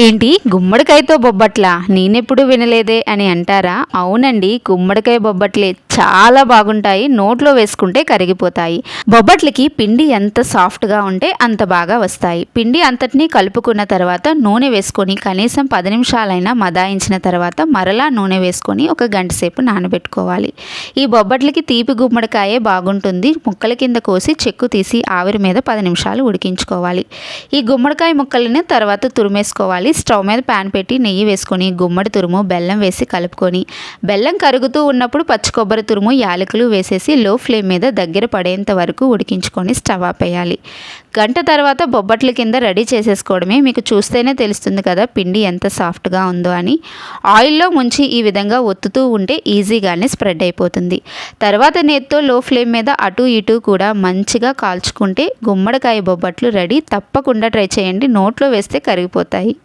ఏంటి గుమ్మడికాయతో బొబ్బట్లా నేనెప్పుడు వినలేదే అని అంటారా? అవునండి, గుమ్మడికాయ బొబ్బట్లే చాలా బాగుంటాయి. నోట్లో వేసుకుంటే కరిగిపోతాయి. బొబ్బట్లకి పిండి ఎంత సాఫ్ట్గా ఉంటే అంత బాగా వస్తాయి. పిండి అంతటినీ కలుపుకున్న తర్వాత నూనె వేసుకొని కనీసం 10 నిమిషాలైనా మదాయించిన తర్వాత మరలా నూనె వేసుకొని ఒక గంట సేపు నానబెట్టుకోవాలి. ఈ బొబ్బట్లకి తీపి గుమ్మడికాయే బాగుంటుంది. ముక్కల కింద కోసి చెక్కు తీసి ఆవిరి మీద 10 నిమిషాలు ఉడికించుకోవాలి. ఈ గుమ్మడికాయ ముక్కలను తర్వాత తురిమేసుకోవాలి. స్టవ్ మీద ప్యాన్ పెట్టి నెయ్యి వేసుకొని గుమ్మడి తురుము, బెల్లం వేసి కలుపుకొని బెల్లం కరుగుతూ ఉన్నప్పుడు పచ్చి కొబ్బరి తురుము, యాలకులు వేసేసి లో ఫ్లేమ్ మీద దగ్గర పడేంత వరకు ఉడికించుకొని స్టవ్ ఆపేయాలి. గంట తర్వాత బొబ్బట్ల కింద రెడీ చేసేసుకోవడమే. మీకు చూస్తేనే తెలుస్తుంది కదా పిండి ఎంత సాఫ్ట్గా ఉందో అని. ఆయిల్లో ముంచి ఈ విధంగా ఒత్తుతూ ఉంటే ఈజీగానే స్ప్రెడ్ అయిపోతుంది. తర్వాత నేతితో లో ఫ్లేమ్ మీద అటు ఇటు కూడా మంచిగా కాల్చుకుంటే గుమ్మడికాయ బొబ్బట్లు రెడీ. తప్పకుండా ట్రై చేయండి. నోట్లో వేస్తే కరిగిపోతాయి.